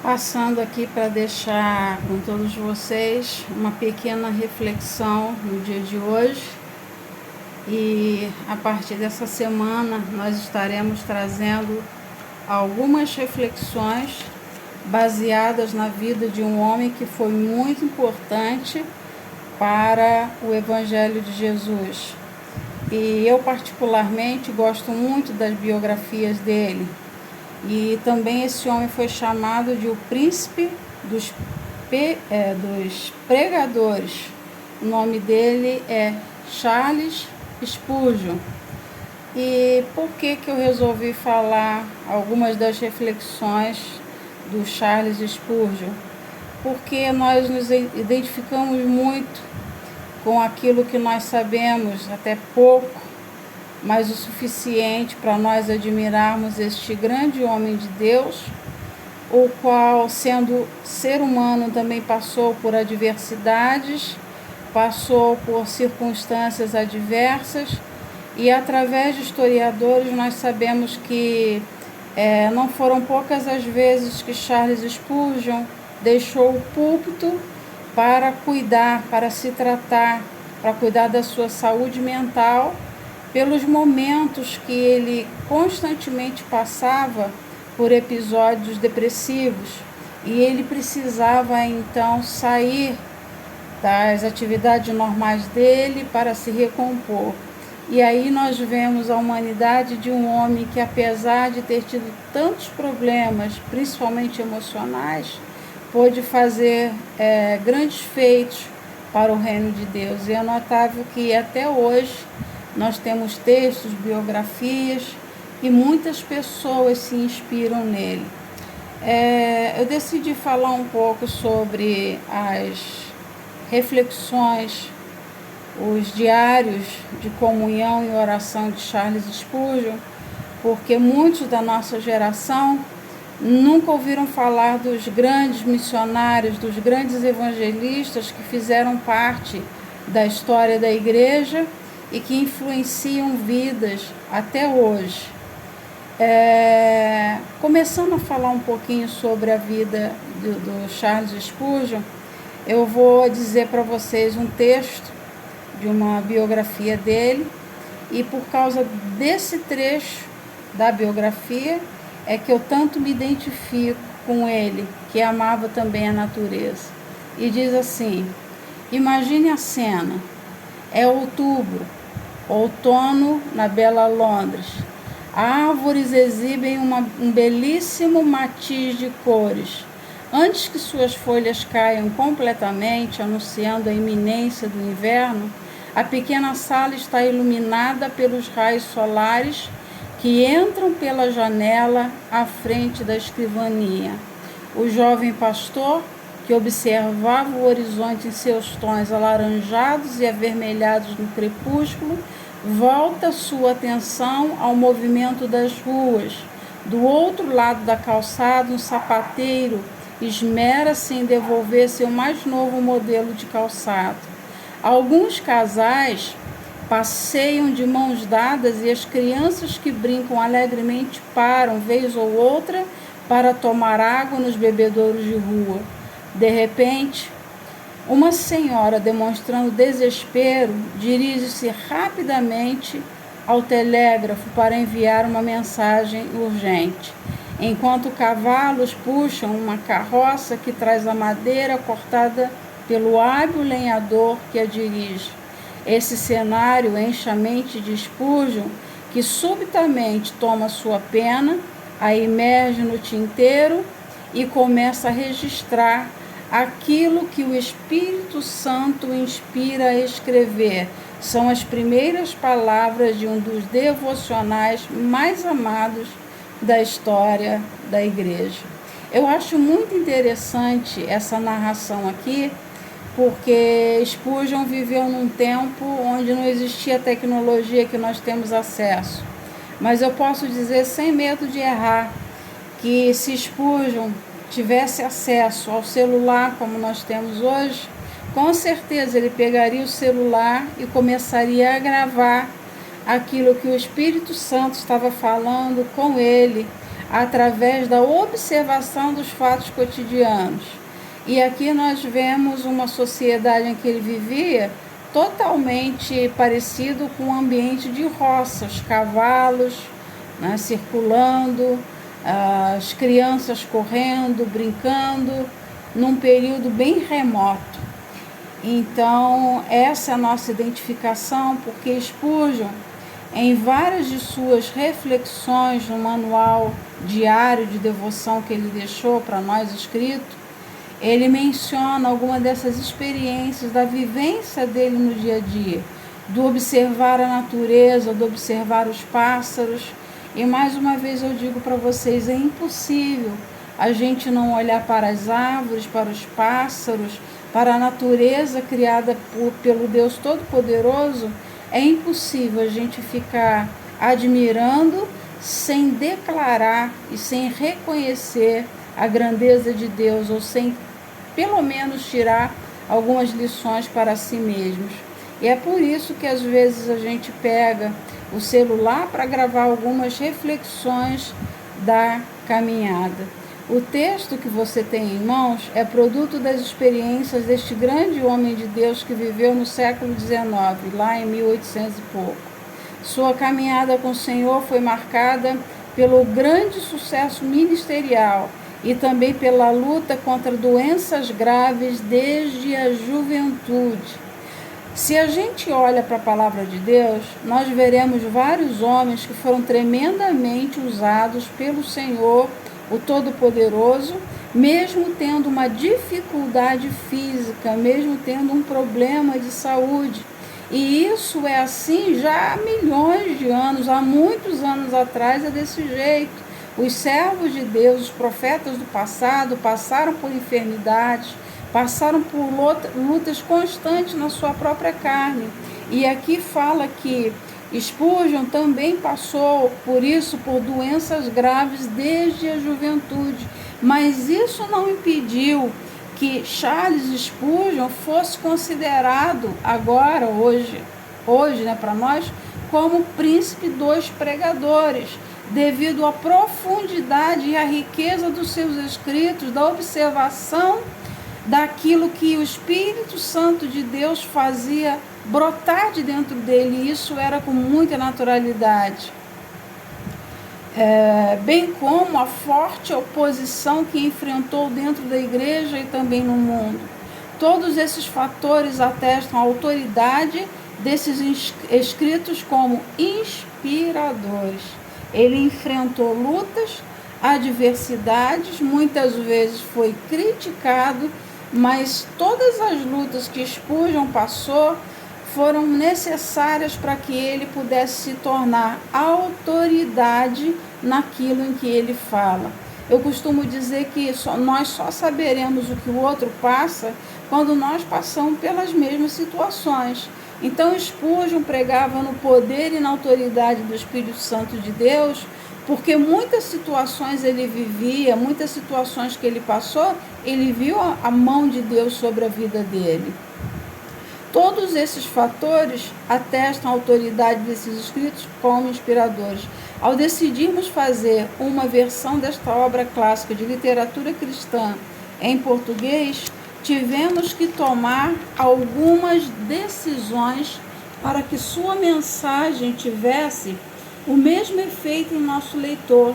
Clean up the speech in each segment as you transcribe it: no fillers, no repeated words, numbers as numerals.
Passando aqui para deixar com todos vocês uma pequena reflexão no dia de hoje, e a partir dessa semana nós estaremos trazendo algumas reflexões baseadas na vida de um homem que foi muito importante para o Evangelho de Jesus. E eu particularmente gosto muito das biografias dele. E também esse homem foi chamado de o príncipe dos pregadores. O nome dele é Charles Spurgeon. E por que eu resolvi falar algumas das reflexões do Charles Spurgeon? Porque nós nos identificamos muito com aquilo que nós sabemos, até pouco, mas o suficiente para nós admirarmos este grande homem de Deus, o qual, sendo ser humano, também passou por adversidades, passou por circunstâncias adversas, e através de historiadores nós sabemos que não foram poucas as vezes que Charles Spurgeon deixou o púlpito para cuidar, para se tratar, para cuidar da sua saúde mental, pelos momentos que ele constantemente passava por episódios depressivos, e ele precisava então sair das atividades normais dele para se recompor. E aí nós vemos a humanidade de um homem que, apesar de ter tido tantos problemas, principalmente emocionais, pôde fazer grandes feitos para o reino de Deus. E é notável que até hoje nós temos textos, biografias, e muitas pessoas se inspiram nele. Eu decidi falar um pouco sobre as reflexões, os diários de comunhão e oração de Charles Spurgeon, porque muitos da nossa geração nunca ouviram falar dos grandes missionários, dos grandes evangelistas que fizeram parte da história da igreja e que influenciam vidas até hoje. Começando a falar um pouquinho sobre a vida do Charles Spurgeon, eu vou dizer para vocês um texto de uma biografia dele, e por causa desse trecho da biografia é que eu tanto me identifico com ele, que amava também a natureza. E diz assim: imagine a cena, é outubro, outono na bela Londres. Árvores exibem um belíssimo matiz de cores. Antes que suas folhas caiam completamente, anunciando a iminência do inverno, a pequena sala está iluminada pelos raios solares que entram pela janela à frente da escrivaninha. O jovem pastor, que observava o horizonte em seus tons alaranjados e avermelhados no crepúsculo, volta sua atenção ao movimento das ruas. Do outro lado da calçada, um sapateiro esmera-se em devolver seu mais novo modelo de calçado. Alguns casais passeiam de mãos dadas, e as crianças que brincam alegremente param, vez ou outra, para tomar água nos bebedouros de rua. De repente, uma senhora, demonstrando desespero, dirige-se rapidamente ao telégrafo para enviar uma mensagem urgente, enquanto cavalos puxam uma carroça que traz a madeira cortada pelo hábil lenhador que a dirige. Esse cenário enche a mente de Spurgeon, que subitamente toma sua pena, a imerge no tinteiro e começa a registrar aquilo que o Espírito Santo inspira a escrever. São as primeiras palavras de um dos devocionais mais amados da história da igreja. Eu acho muito interessante essa narração aqui, porque Spurgeon viveu num tempo onde não existia a tecnologia que nós temos acesso. Mas eu posso dizer, sem medo de errar, que se Spurgeon tivesse acesso ao celular como nós temos hoje, com certeza ele pegaria o celular e começaria a gravar aquilo que o Espírito Santo estava falando com ele através da observação dos fatos cotidianos. E aqui nós vemos uma sociedade em que ele vivia totalmente parecido com um ambiente de roça, os cavalos, né, circulando, as crianças correndo, brincando, num período bem remoto. Então, essa é a nossa identificação, porque Spurgeon, em várias de suas reflexões no manual diário de devoção que ele deixou para nós escrito, ele menciona alguma dessas experiências da vivência dele no dia a dia, do observar a natureza, do observar os pássaros. E mais uma vez eu digo para vocês, é impossível a gente não olhar para as árvores, para os pássaros, para a natureza criada pelo Deus Todo-Poderoso. É impossível a gente ficar admirando sem declarar e sem reconhecer a grandeza de Deus, ou sem pelo menos tirar algumas lições para si mesmos. E é por isso que às vezes a gente pega o celular para gravar algumas reflexões da caminhada. O texto que você tem em mãos é produto das experiências deste grande homem de Deus que viveu no século XIX, lá em 1800 e pouco. Sua caminhada com o Senhor foi marcada pelo grande sucesso ministerial e também pela luta contra doenças graves desde a juventude. Se a gente olha para a palavra de Deus, nós veremos vários homens que foram tremendamente usados pelo Senhor, o Todo-Poderoso, mesmo tendo uma dificuldade física, mesmo tendo um problema de saúde. E isso é assim já há milhões de anos, há muitos anos atrás é desse jeito. Os servos de Deus, os profetas do passado, passaram por enfermidades, passaram por lutas constantes na sua própria carne. E aqui fala que Spurgeon também passou por isso, por doenças graves desde a juventude. Mas isso não impediu que Charles Spurgeon fosse considerado agora, hoje, né, para nós, como príncipe dos pregadores, devido à profundidade e à riqueza dos seus escritos, da observação daquilo que o Espírito Santo de Deus fazia brotar de dentro dele, e isso era com muita naturalidade. Bem como a forte oposição que enfrentou dentro da igreja e também no mundo. Todos esses fatores atestam a autoridade desses escritos como inspiradores. Ele enfrentou lutas, adversidades, muitas vezes foi criticado, mas todas as lutas que Spurgeon passou foram necessárias para que ele pudesse se tornar autoridade naquilo em que ele fala. Eu costumo dizer que nós só saberemos o que o outro passa quando nós passamos pelas mesmas situações. Então Spurgeon pregava no poder e na autoridade do Espírito Santo de Deus, porque muitas situações ele vivia, muitas situações que ele passou, ele viu a mão de Deus sobre a vida dele. Todos esses fatores atestam a autoridade desses escritos como inspiradores. Ao decidirmos fazer uma versão desta obra clássica de literatura cristã em português, tivemos que tomar algumas decisões para que sua mensagem tivesse o mesmo efeito em nosso leitor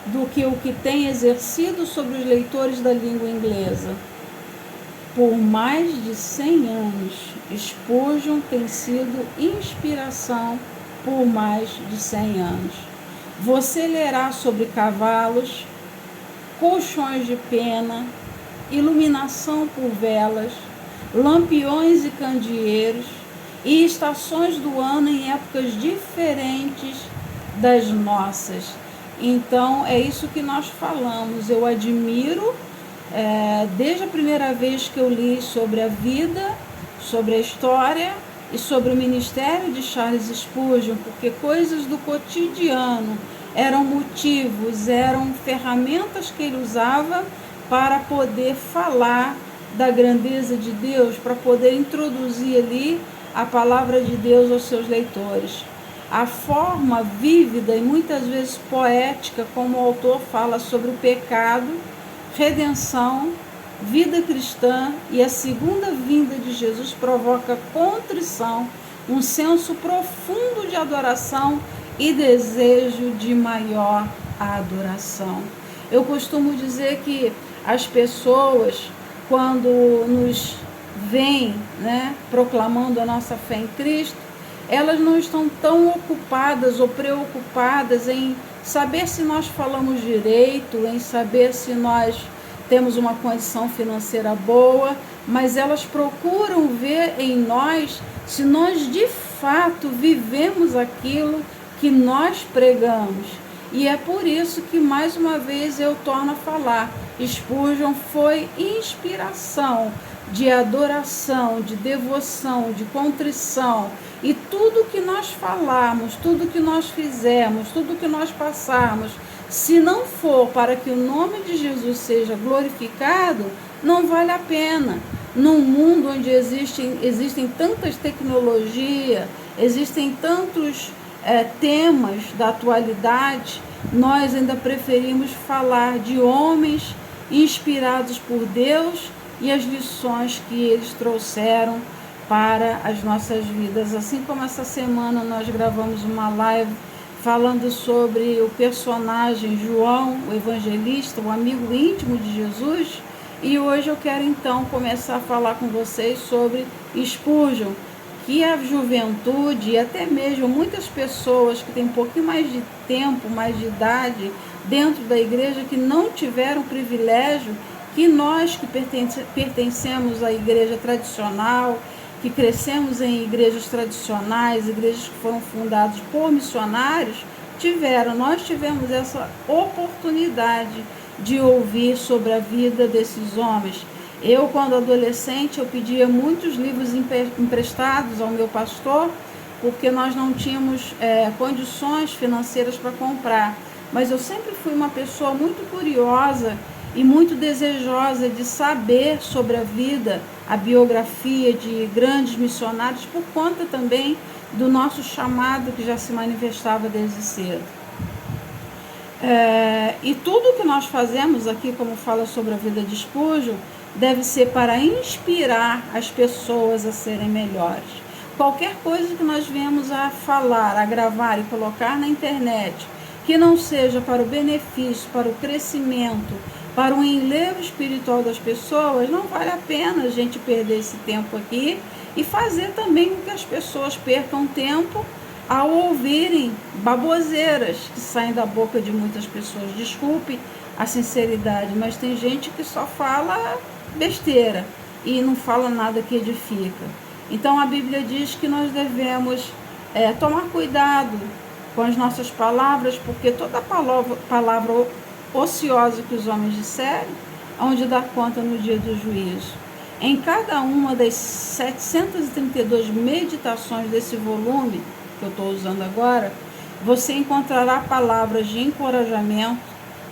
do que o que tem exercido sobre os leitores da língua inglesa. Por mais de 100 anos, Spurgeon tem sido inspiração por mais de 100 anos. Você lerá sobre cavalos, colchões de pena, iluminação por velas, lampiões e candeeiros e estações do ano em épocas diferentes das nossas. Então, é isso que nós falamos. Eu admiro, desde a primeira vez que eu li sobre a vida, sobre a história e sobre o ministério de Charles Spurgeon, porque coisas do cotidiano eram motivos, eram ferramentas que ele usava para poder falar da grandeza de Deus, para poder introduzir ali a palavra de Deus aos seus leitores. a forma vívida e muitas vezes poética como o autor fala sobre o pecado, redenção, vida cristã e a segunda vinda de Jesus provoca contrição, um senso profundo de adoração e desejo de maior adoração. Eu costumo dizer que as pessoas, quando nos veem, proclamando a nossa fé em Cristo, elas não estão tão ocupadas ou preocupadas em saber se nós falamos direito, em saber se nós temos uma condição financeira boa, mas elas procuram ver em nós se nós de fato vivemos aquilo que nós pregamos. E é por isso que mais uma vez eu torno a falar, Spurgeon foi inspiração de adoração, de devoção, de contrição. E tudo que nós falarmos, tudo que nós fizermos, tudo que nós passarmos, se não for para que o nome de Jesus seja glorificado, não vale a pena. Num mundo onde existem tantas tecnologias, existem tantos temas da atualidade, nós ainda preferimos falar de homens inspirados por Deus e as lições que eles trouxeram para as nossas vidas. Assim como essa semana nós gravamos uma live falando sobre o personagem João, o evangelista, o amigo íntimo de Jesus, e hoje eu quero então começar a falar com vocês sobre Spurgeon, que a juventude e até mesmo muitas pessoas que têm um pouquinho mais de tempo, mais de idade dentro da igreja, que não tiveram o privilégio que nós que pertencemos à igreja tradicional, que crescemos em igrejas tradicionais, igrejas que foram fundadas por missionários, tiveram. Nós tivemos essa oportunidade de ouvir sobre a vida desses homens. Eu, quando adolescente, eu pedia muitos livros emprestados ao meu pastor, porque nós não tínhamos condições financeiras para comprar. Mas eu sempre fui uma pessoa muito curiosa e muito desejosa de saber sobre a vida, a biografia de grandes missionários, por conta também do nosso chamado que já se manifestava desde cedo. E tudo que nós fazemos aqui, como fala sobre a vida de Spurgeon, deve ser para inspirar as pessoas a serem melhores. Qualquer coisa que nós venhamos a falar, a gravar e colocar na internet, que não seja para o benefício, para o crescimento, para o enlevo espiritual das pessoas, não vale a pena a gente perder esse tempo aqui e fazer também com que as pessoas percam tempo ao ouvirem baboseiras que saem da boca de muitas pessoas. Desculpe a sinceridade, mas tem gente que só fala besteira e não fala nada que edifica. Então a Bíblia diz que nós devemos tomar cuidado com as nossas palavras, porque toda palavra ociosa que os homens disserem, onde dar conta no dia do juízo. Em cada uma das 732 meditações desse volume que eu estou usando agora, você encontrará palavras de encorajamento,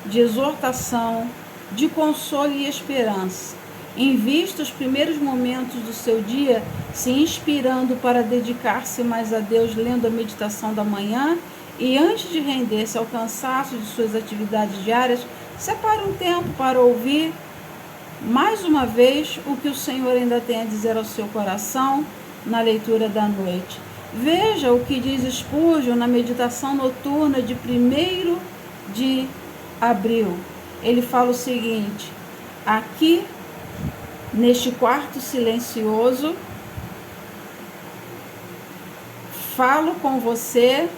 de exortação, de consolo e esperança. Invista os primeiros momentos do seu dia se inspirando para dedicar-se mais a Deus, lendo a meditação da manhã, e antes de render-se ao cansaço de suas atividades diárias, separe um tempo para ouvir mais uma vez o que o Senhor ainda tem a dizer ao seu coração na leitura da noite. Veja o que diz Spurgeon na meditação noturna de 1º de abril. Ele fala o seguinte: aqui, neste quarto silencioso, falo com você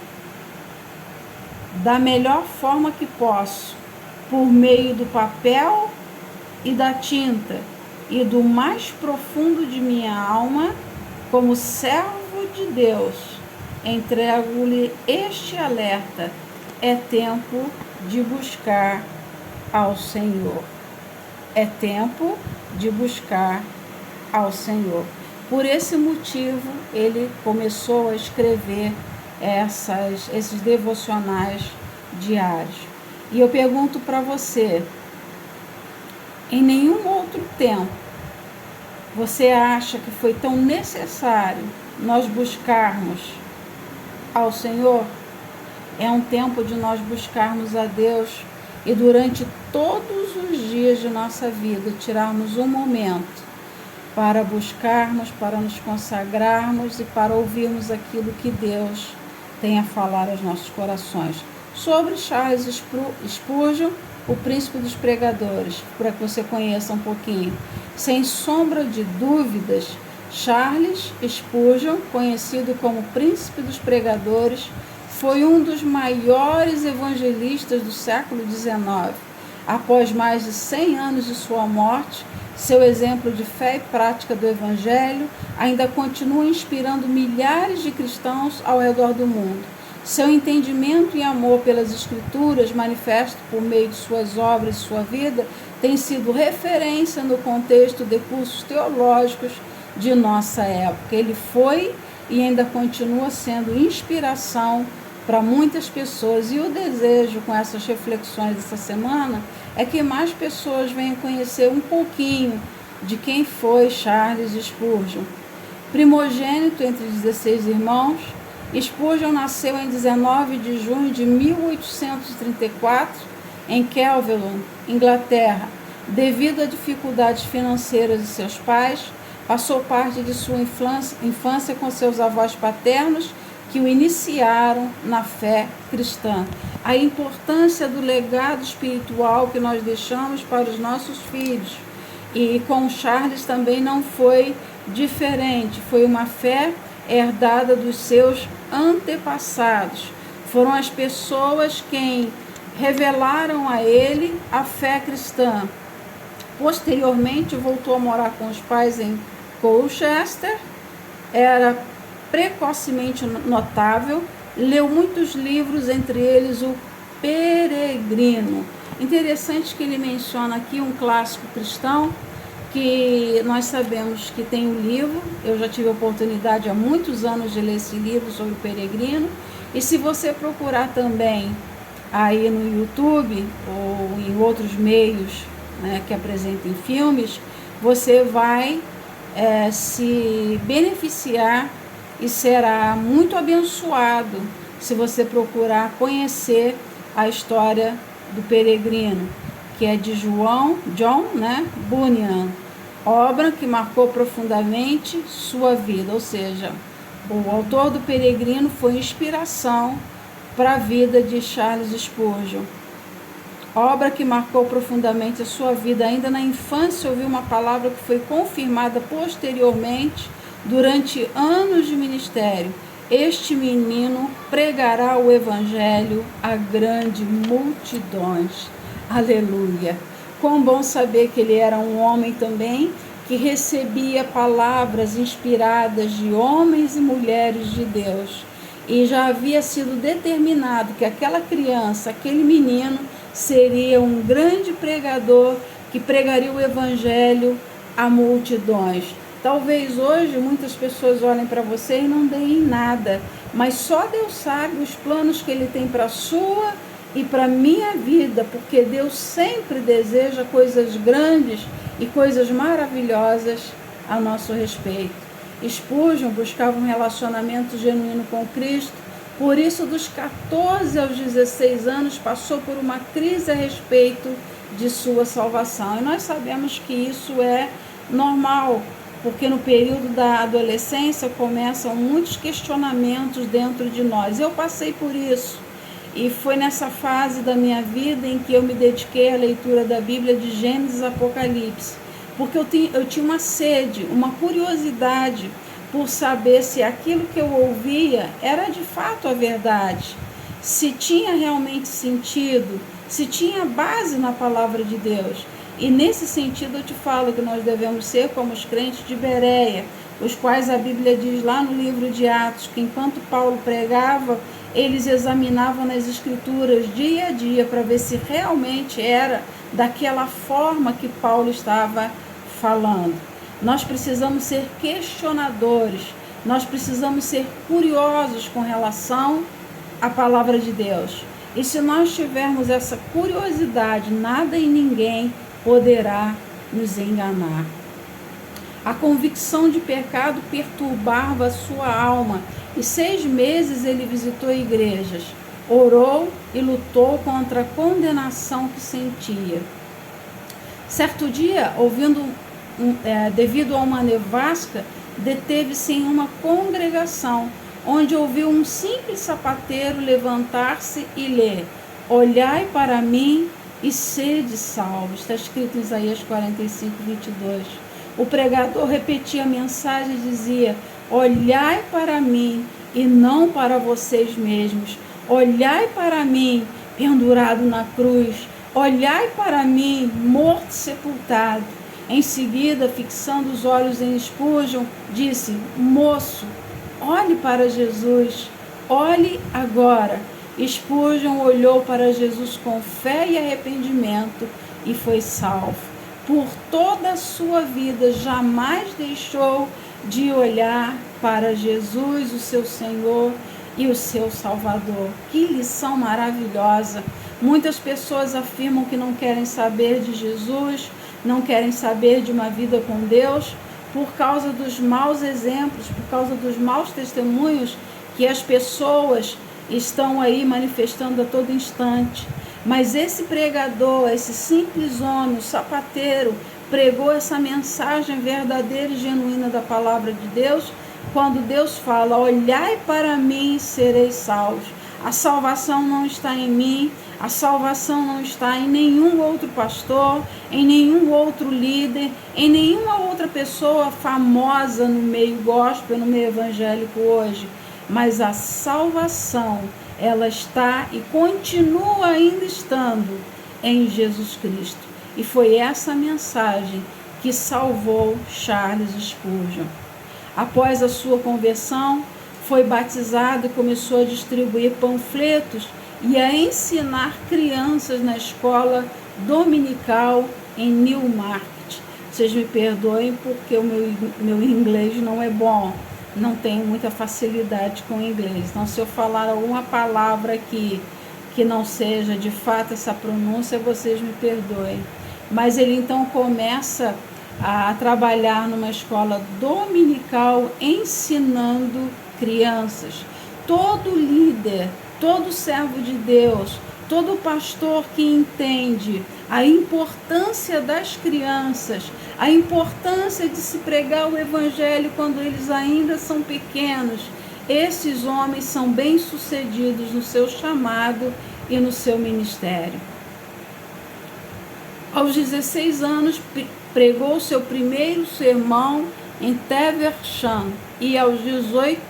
da melhor forma que posso, por meio do papel e da tinta, e do mais profundo de minha alma, como servo de Deus, entrego-lhe este alerta: é tempo de buscar ao Senhor. É tempo de buscar ao Senhor. Por esse motivo, ele começou a escrever esses devocionais diários. E eu pergunto para você, em nenhum outro tempo você acha que foi tão necessário nós buscarmos ao Senhor? É um tempo de nós buscarmos a Deus e durante todos os dias de nossa vida tirarmos um momento para buscarmos, para nos consagrarmos e para ouvirmos aquilo que Deus tem a falar aos nossos corações. Sobre Charles Spurgeon, o príncipe dos pregadores, para que você conheça um pouquinho. Sem sombra de dúvidas, Charles Spurgeon, conhecido como príncipe dos pregadores, foi um dos maiores evangelistas do século XIX. Após mais de 100 anos de sua morte, seu exemplo de fé e prática do Evangelho ainda continua inspirando milhares de cristãos ao redor do mundo. Seu entendimento e amor pelas Escrituras, manifesto por meio de suas obras e sua vida, tem sido referência no contexto de cursos teológicos de nossa época. Ele foi e ainda continua sendo inspiração para muitas pessoas. E o desejo com essas reflexões dessa semana é que mais pessoas venham conhecer um pouquinho de quem foi Charles Spurgeon. Primogênito entre 16 irmãos, Spurgeon nasceu em 19 de junho de 1834 em Kelvedon, Inglaterra. Devido a dificuldades financeiras de seus pais, passou parte de sua infância com seus avós paternos, que o iniciaram na fé cristã. A importância do legado espiritual que nós deixamos para os nossos filhos. E com Charles também não foi diferente. Foi uma fé herdada dos seus antepassados. Foram as pessoas quem revelaram a ele a fé cristã. Posteriormente, voltou a morar com os pais em Colchester. Era precocemente notável, leu muitos livros, entre eles o Peregrino. Interessante que ele menciona aqui um clássico cristão, que nós sabemos que tem um livro. Eu já tive a oportunidade há muitos anos de ler esse livro sobre o Peregrino, e se você procurar também aí no YouTube ou em outros meios, né, que apresentem filmes, você vai se beneficiar e será muito abençoado se você procurar conhecer a história do Peregrino, que é de John Bunyan, obra que marcou profundamente sua vida. Ou seja, o autor do Peregrino foi inspiração para a vida de Charles Spurgeon. Obra que marcou profundamente a sua vida. Ainda na infância ouviu uma palavra que foi confirmada posteriormente durante anos de ministério. Este menino pregará o evangelho a grandes multidões. Aleluia! Quão bom saber que ele era um homem também que recebia palavras inspiradas de homens e mulheres de Deus. E já havia sido determinado que aquela criança, aquele menino, seria um grande pregador que pregaria o evangelho a multidões. Talvez hoje muitas pessoas olhem para você e não deem nada, mas só Deus sabe os planos que Ele tem para a sua e para a minha vida, porque Deus sempre deseja coisas grandes e coisas maravilhosas a nosso respeito. Spurgeon buscava um relacionamento genuíno com Cristo, por isso dos 14 aos 16 anos passou por uma crise a respeito de sua salvação. E nós sabemos que isso é normal, porque no período da adolescência começam muitos questionamentos dentro de nós. Eu passei por isso, e foi nessa fase da minha vida em que eu me dediquei à leitura da Bíblia de Gênesis e Apocalipse, porque eu tinha uma sede, uma curiosidade por saber se aquilo que eu ouvia era de fato a verdade, se tinha realmente sentido, se tinha base na palavra de Deus. E nesse sentido eu te falo que nós devemos ser como os crentes de Bereia, os quais a Bíblia diz lá no livro de Atos, que enquanto Paulo pregava, eles examinavam nas Escrituras dia a dia para ver se realmente era daquela forma que Paulo estava falando. Nós precisamos ser questionadores, nós precisamos ser curiosos com relação à palavra de Deus. E se nós tivermos essa curiosidade, nada e ninguém poderá nos enganar. A convicção de pecado perturbava a sua alma E 6 meses ele visitou igrejas, orou e lutou contra a condenação que sentia. Certo dia, devido a uma nevasca, deteve-se em uma congregação, onde ouviu um simples sapateiro levantar-se e ler: olhai para mim e sede salvos. Está escrito em Isaías 45, 22. O pregador repetia a mensagem e dizia: olhai para mim e não para vocês mesmos. Olhai para mim, pendurado na cruz. Olhai para mim, morto e sepultado. Em seguida, fixando os olhos em Spurgeon, disse: moço, olhe para Jesus, olhe agora. Spurgeon olhou para Jesus com fé e arrependimento e foi salvo. Por toda a sua vida, jamais deixou de olhar para Jesus, o seu Senhor e o seu Salvador. Que lição maravilhosa! Muitas pessoas afirmam que não querem saber de Jesus, não querem saber de uma vida com Deus, por causa dos maus exemplos, por causa dos maus testemunhos que as pessoas estão aí manifestando a todo instante. Mas esse pregador, esse simples homem, o sapateiro, pregou essa mensagem verdadeira e genuína da palavra de Deus, quando Deus fala: olhai para mim e sereis salvos. A salvação não está em mim, a salvação não está em nenhum outro pastor, em nenhum outro líder, em nenhuma outra pessoa famosa no meio gospel, no meio evangélico hoje. Mas a salvação, ela está e continua ainda estando em Jesus Cristo. E foi essa mensagem que salvou Charles Spurgeon. Após a sua conversão, foi batizado e começou a distribuir panfletos e a ensinar crianças na escola dominical em Newmarket. Vocês me perdoem porque o meu inglês não é bom, não tenho muita facilidade com inglês. Então, se eu falar alguma palavra aqui que não seja de fato essa pronúncia, vocês me perdoem. Mas ele então começa a trabalhar numa escola dominical ensinando crianças. Todo líder, todo servo de Deus, todo pastor que entende a importância das crianças, a importância de se pregar o evangelho quando eles ainda são pequenos, esses homens são bem-sucedidos no seu chamado e no seu ministério. Aos 16 anos, pregou seu primeiro sermão em Teversham e aos 18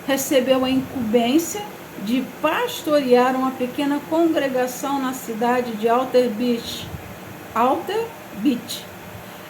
recebeu a incumbência de pastorear uma pequena congregação na cidade de Alter Beach.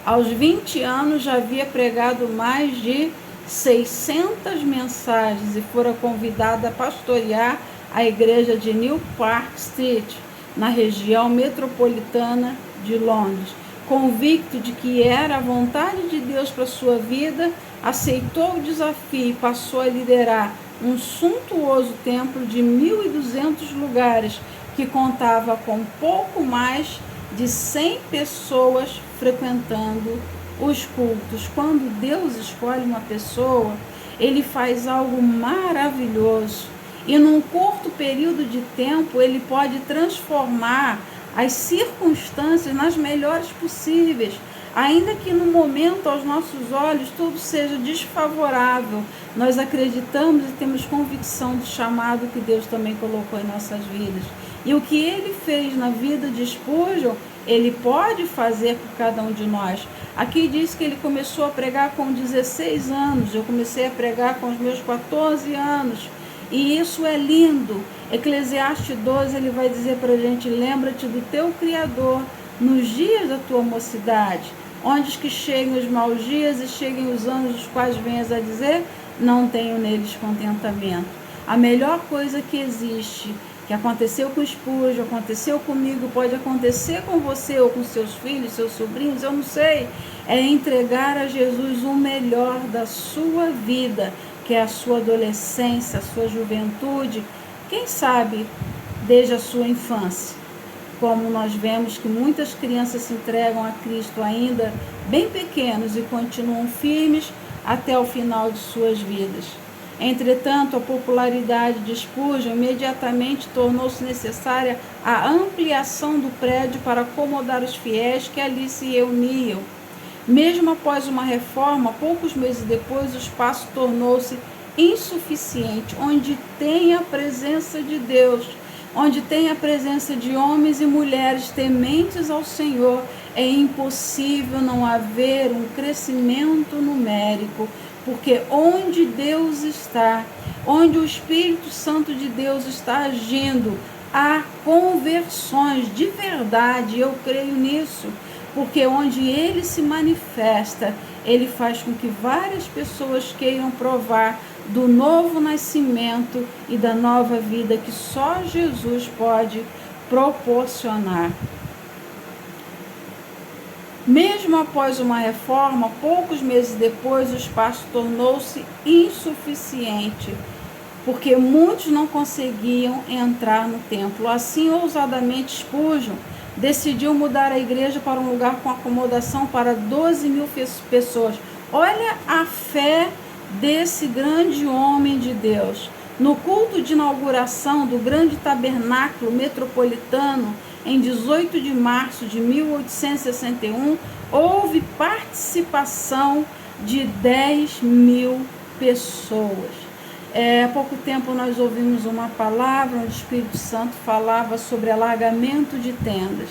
Aos 20 anos já havia pregado mais de 600 mensagens e fora convidado a pastorear a igreja de New Park Street, na região metropolitana de Londres. Convicto de que era a vontade de Deus para sua vida, aceitou o desafio e passou a liderar um suntuoso templo de 1.200 lugares, que contava com pouco mais de 100 pessoas frequentando os cultos. Quando Deus escolhe uma pessoa, ele faz algo maravilhoso. E num curto período de tempo, ele pode transformar as circunstâncias nas melhores possíveis, ainda que no momento, aos nossos olhos, tudo seja desfavorável. Nós acreditamos e temos convicção do chamado que Deus também colocou em nossas vidas. E o que ele fez na vida de Spurgeon, ele pode fazer por cada um de nós. Aqui diz que ele começou a pregar com 16 anos, eu comecei a pregar com os meus 14 anos. E isso é lindo. Eclesiastes 12, ele vai dizer para a gente: lembra-te do teu Criador nos dias da tua mocidade, onde que cheguem os maus dias e cheguem os anos dos quais venhas a dizer: não tenho neles contentamento. A melhor coisa que existe, que aconteceu com o Spurgeon, aconteceu comigo, pode acontecer com você ou com seus filhos, seus sobrinhos, eu não sei, é entregar a Jesus o melhor da sua vida, que é a sua adolescência, a sua juventude, quem sabe desde a sua infância. Como nós vemos que muitas crianças se entregam a Cristo ainda bem pequenos e continuam firmes até o final de suas vidas. Entretanto, a popularidade de Spurgeon imediatamente tornou-se necessária a ampliação do prédio para acomodar os fiéis que ali se reuniam. Mesmo após uma reforma, poucos meses depois, o espaço tornou-se insuficiente, onde tem a presença de Deus, onde tem a presença de homens e mulheres tementes ao Senhor. É impossível não haver um crescimento numérico, porque onde Deus está, onde o Espírito Santo de Deus está agindo, há conversões de verdade. Eu creio nisso, porque onde ele se manifesta, ele faz com que várias pessoas queiram provar do novo nascimento e da nova vida que só Jesus pode proporcionar. Mesmo após uma reforma, poucos meses depois, o espaço tornou-se insuficiente, porque muitos não conseguiam entrar no templo. Assim, ousadamente, Spurgeon decidiu mudar a igreja para um lugar com acomodação para 12.000 pessoas. Olha a fé desse grande homem de Deus. No culto de inauguração do grande tabernáculo metropolitano, em 18 de março de 1861, houve participação de 10.000 pessoas. Há pouco tempo nós ouvimos uma palavra onde o Espírito Santo falava sobre alargamento de tendas.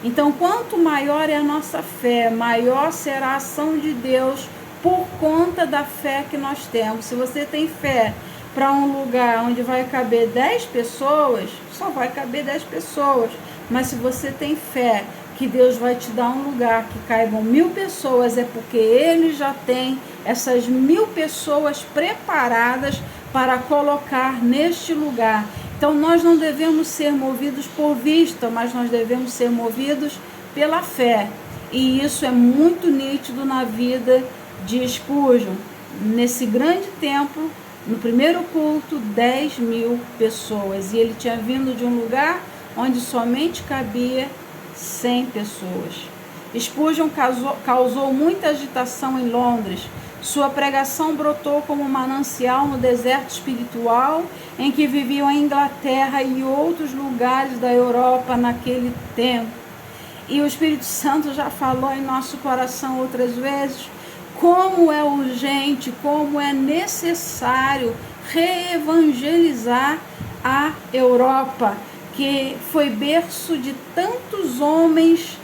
Então, quanto maior é a nossa fé, maior será a ação de Deus por conta da fé que nós temos. Se você tem fé para um lugar onde vai caber 10 pessoas, só vai caber 10 pessoas. Mas se você tem fé que Deus vai te dar um lugar que caibam 1.000 pessoas, é porque Ele já tem essas 1.000 pessoas preparadas para colocar neste lugar. Então nós não devemos ser movidos por vista, mas nós devemos ser movidos pela fé. E isso é muito nítido na vida de Spurgeon. Nesse grande templo, no primeiro culto, 10.000 pessoas. E ele tinha vindo de um lugar onde somente cabia 100 pessoas. Spurgeon causou muita agitação em Londres. Sua pregação brotou como um manancial no deserto espiritual em que viviam a Inglaterra e outros lugares da Europa naquele tempo. E o Espírito Santo já falou em nosso coração outras vezes como é urgente, como é necessário reevangelizar a Europa, que foi berço de tantos homens,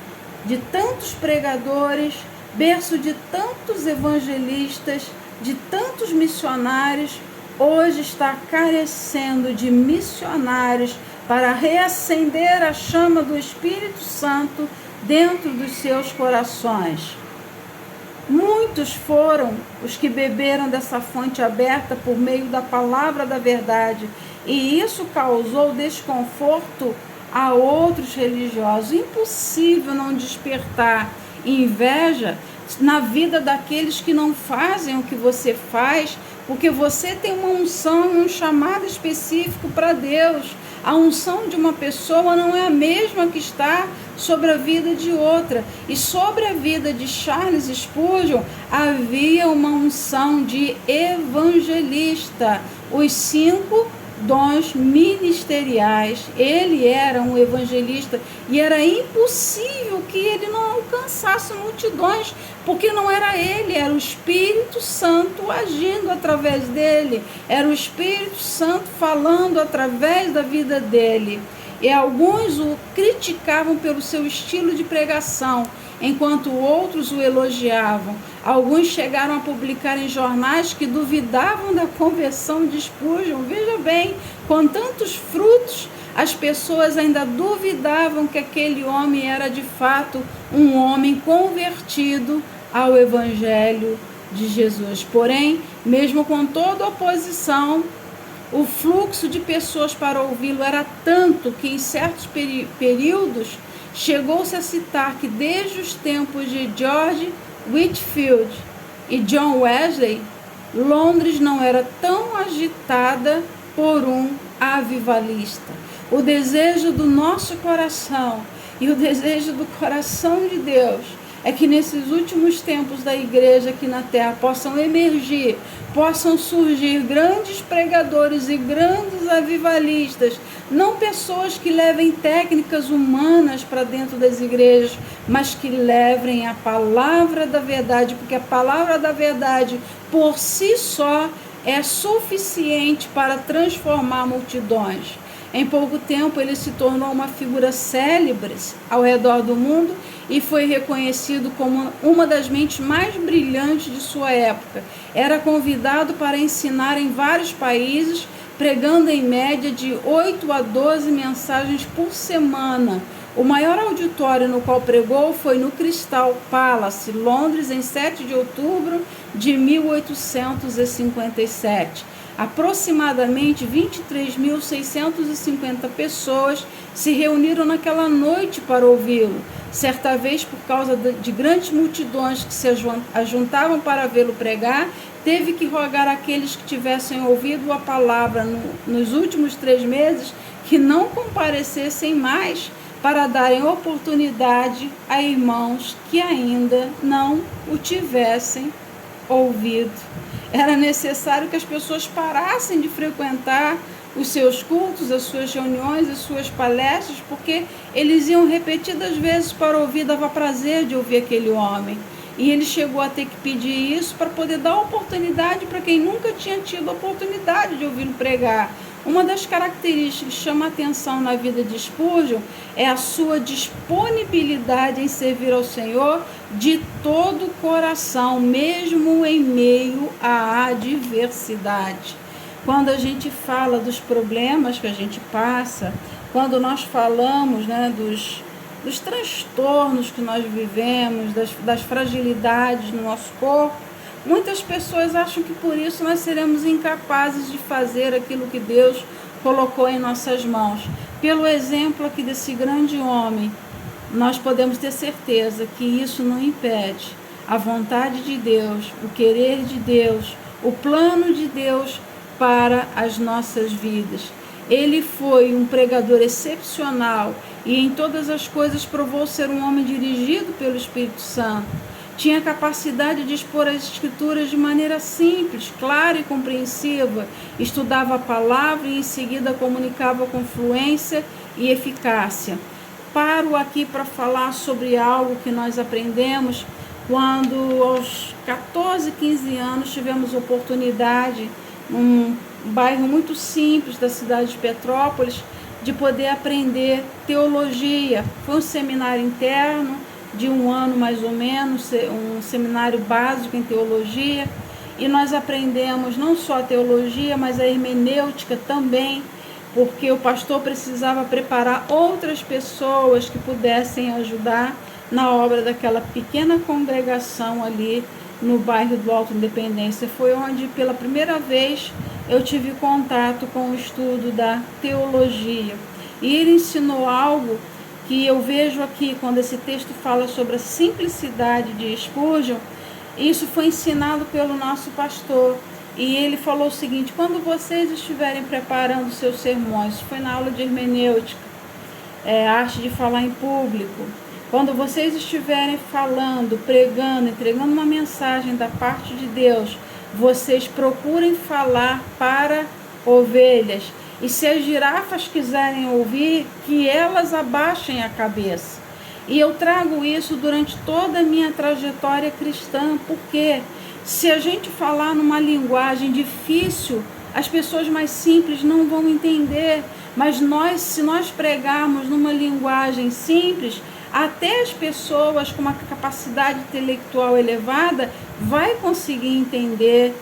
de tantos pregadores, berço de tantos evangelistas, de tantos missionários. Hoje está carecendo de missionários para reacender a chama do Espírito Santo dentro dos seus corações. Muitos foram os que beberam dessa fonte aberta por meio da palavra da verdade, e isso causou desconforto a outros religiosos. Impossível não despertar inveja na vida daqueles que não fazem o que você faz, porque você tem uma unção, um chamado específico para Deus. A unção de uma pessoa não é a mesma que está sobre a vida de outra. E sobre a vida de Charles Spurgeon havia uma unção de evangelista. Os 5 dons ministeriais. Ele era um evangelista e era impossível que ele não alcançasse multidões, porque não era ele, era o Espírito Santo agindo através dele, era o Espírito Santo falando através da vida dele. E alguns o criticavam pelo seu estilo de pregação, enquanto outros o elogiavam. Alguns chegaram a publicar em jornais que duvidavam da conversão de Spurgeon. Veja bem, com tantos frutos, as pessoas ainda duvidavam que aquele homem era de fato um homem convertido ao Evangelho de Jesus. Porém, mesmo com toda a oposição, o fluxo de pessoas para ouvi-lo era tanto que em certos períodos chegou-se a citar que desde os tempos de George Whitefield e John Wesley, Londres não era tão agitada por um avivalista. O desejo do nosso coração e o desejo do coração de Deus é que nesses últimos tempos da igreja aqui na terra possam emergir, possam surgir grandes pregadores e grandes avivalistas, não pessoas que levem técnicas humanas para dentro das igrejas, mas que levem a palavra da verdade, porque a palavra da verdade por si só é suficiente para transformar multidões. Em pouco tempo ele se tornou uma figura célebre ao redor do mundo e foi reconhecido como uma das mentes mais brilhantes de sua época. Era convidado para ensinar em vários países, pregando em média de 8 a 12 mensagens por semana. O maior auditório no qual pregou foi no Crystal Palace, Londres, em 7 de outubro de 1857. Aproximadamente 23.650 pessoas se reuniram naquela noite para ouvi-lo. Certa vez, por causa de grandes multidões que se ajuntavam para vê-lo pregar, teve que rogar àqueles que tivessem ouvido a palavra nos últimos 3 meses que não comparecessem mais, para darem oportunidade a irmãos que ainda não o tivessem ouvido. Era necessário que as pessoas parassem de frequentar os seus cultos, as suas reuniões, as suas palestras, porque eles iam repetidas vezes para ouvir, dava prazer de ouvir aquele homem. E ele chegou a ter que pedir isso para poder dar oportunidade para quem nunca tinha tido a oportunidade de ouvi-lo pregar. Uma das características que chama a atenção na vida de Spurgeon é a sua disponibilidade em servir ao Senhor de todo o coração, mesmo em meio à adversidade. Quando a gente fala dos problemas que a gente passa, quando nós falamos, dos transtornos que nós vivemos, das fragilidades no nosso corpo, muitas pessoas acham que por isso nós seremos incapazes de fazer aquilo que Deus colocou em nossas mãos. Pelo exemplo aqui desse grande homem, nós podemos ter certeza que isso não impede a vontade de Deus, o querer de Deus, o plano de Deus para as nossas vidas. Ele foi um pregador excepcional e em todas as coisas provou ser um homem dirigido pelo Espírito Santo. Tinha capacidade de expor as Escrituras de maneira simples, clara e compreensiva. Estudava a palavra e em seguida comunicava com fluência e eficácia. Paro aqui para falar sobre algo que nós aprendemos quando aos 14, 15 anos tivemos oportunidade, num bairro muito simples da cidade de Petrópolis, de poder aprender teologia. Foi um seminário interno de 1 ano mais ou menos, um seminário básico em teologia, e nós aprendemos não só a teologia, mas a hermenêutica também, porque o pastor precisava preparar outras pessoas que pudessem ajudar na obra daquela pequena congregação ali no bairro do Alto Independência. Foi onde pela primeira vez eu tive contato com o estudo da teologia, e ele ensinou algo que eu vejo aqui, quando esse texto fala sobre a simplicidade de Spurgeon. Isso foi ensinado pelo nosso pastor, e ele falou o seguinte: quando vocês estiverem preparando seus sermões, foi na aula de hermenêutica, arte de falar em público, quando vocês estiverem falando, pregando, entregando uma mensagem da parte de Deus, vocês procurem falar para ovelhas. E se as girafas quiserem ouvir, que elas abaixem a cabeça. E eu trago isso durante toda a minha trajetória cristã, porque se a gente falar numa linguagem difícil, as pessoas mais simples não vão entender. Mas se nós pregarmos numa linguagem simples, até as pessoas com uma capacidade intelectual elevada vai conseguir entender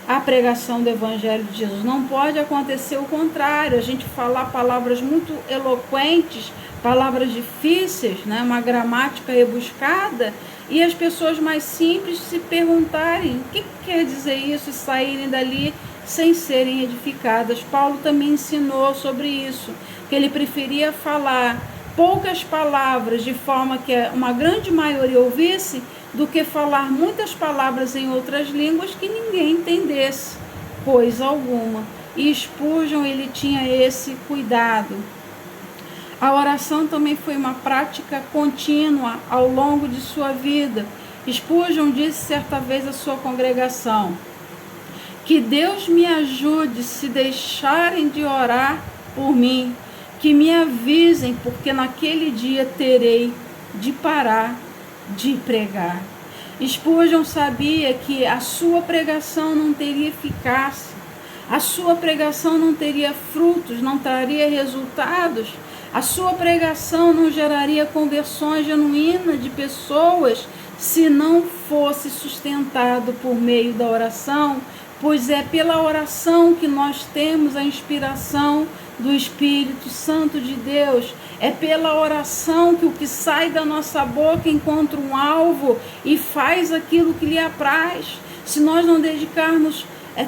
a pregação do Evangelho de Jesus. Não pode acontecer o contrário, a gente falar palavras muito eloquentes, palavras difíceis, uma gramática rebuscada, e as pessoas mais simples se perguntarem o que quer dizer isso e saírem dali sem serem edificadas. Paulo também ensinou sobre isso, que ele preferia falar poucas palavras de forma que uma grande maioria ouvisse, do que falar muitas palavras em outras línguas que ninguém entendesse coisa alguma. E Spurgeon, ele tinha esse cuidado. A oração também foi uma prática contínua ao longo de sua vida. Spurgeon disse certa vez à sua congregação: que Deus me ajude se deixarem de orar por mim, que me avisem, porque naquele dia terei de parar de pregar. Spurgeon sabia que a sua pregação não teria eficácia, a sua pregação não teria frutos, não traria resultados, a sua pregação não geraria conversões genuínas de pessoas se não fosse sustentado por meio da oração, pois é pela oração que nós temos a inspiração do Espírito Santo de Deus. É pela oração que o que sai da nossa boca encontra um alvo e faz aquilo que lhe apraz. Se nós não dedicarmos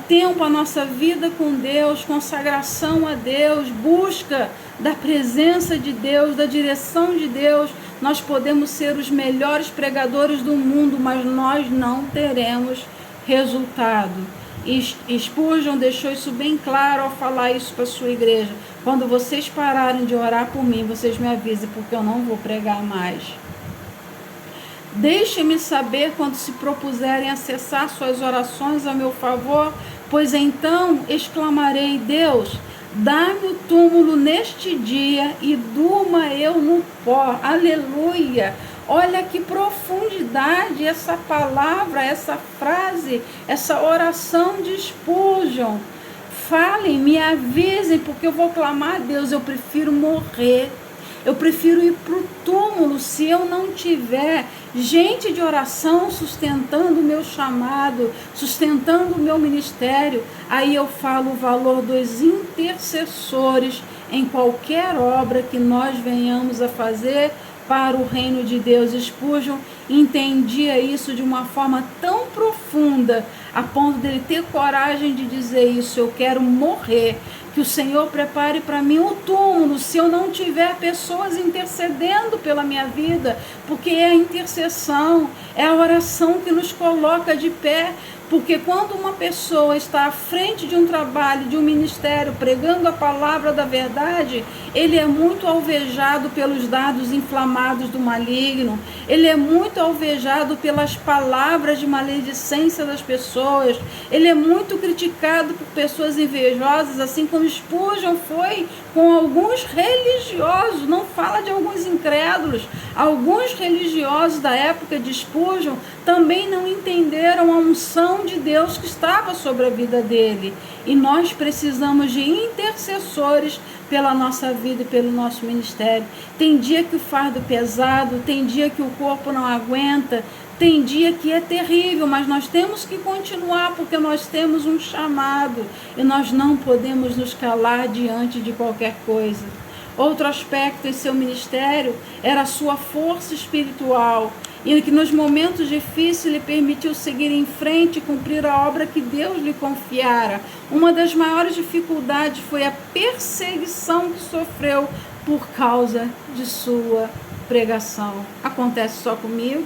tempo à nossa vida com Deus, consagração a Deus, busca da presença de Deus, da direção de Deus, nós podemos ser os melhores pregadores do mundo, mas nós não teremos resultado. E Spurgeon deixou isso bem claro ao falar isso para a sua igreja: quando vocês pararem de orar por mim, vocês me avisem, porque eu não vou pregar mais. Deixem-me saber quando se propuserem a cessar suas orações a meu favor, pois então exclamarei: Deus, dá-me o túmulo neste dia e durma eu no pó. Aleluia! Olha que profundidade essa palavra, essa frase, essa oração de Spurgeon. Falem, me avisem, porque eu vou clamar a Deus. Eu prefiro morrer, eu prefiro ir para o túmulo se eu não tiver gente de oração sustentando o meu chamado, sustentando o meu ministério. Aí eu falo o valor dos intercessores em qualquer obra que nós venhamos a fazer para o reino de Deus. Spurgeon entendia isso de uma forma tão profunda, a ponto dele ter coragem de dizer isso: eu quero morrer, que o Senhor prepare para mim o túmulo, se eu não tiver pessoas intercedendo pela minha vida, porque é a intercessão, é a oração que nos coloca de pé. Porque quando uma pessoa está à frente de um trabalho, de um ministério, pregando a palavra da verdade, ele é muito alvejado pelos dardos inflamados do maligno, ele é muito alvejado pelas palavras de maledicência das pessoas, ele é muito criticado por pessoas invejosas, assim como Spurgeon foi com alguns religiosos. Não fala de alguns incrédulos. Alguns religiosos da época de Spurgeon também não entenderam a unção de Deus que estava sobre a vida dele. E nós precisamos de intercessores pela nossa vida e pelo nosso ministério. Tem dia que o fardo é pesado, tem dia que o corpo não aguenta, tem dia que é terrível, mas nós temos que continuar, porque nós temos um chamado e nós não podemos nos calar diante de qualquer coisa. Outro aspecto em seu ministério era a sua força espiritual, e que nos momentos difíceis lhe permitiu seguir em frente e cumprir a obra que Deus lhe confiara. Uma das maiores dificuldades foi a perseguição que sofreu por causa de sua pregação. Acontece só comigo?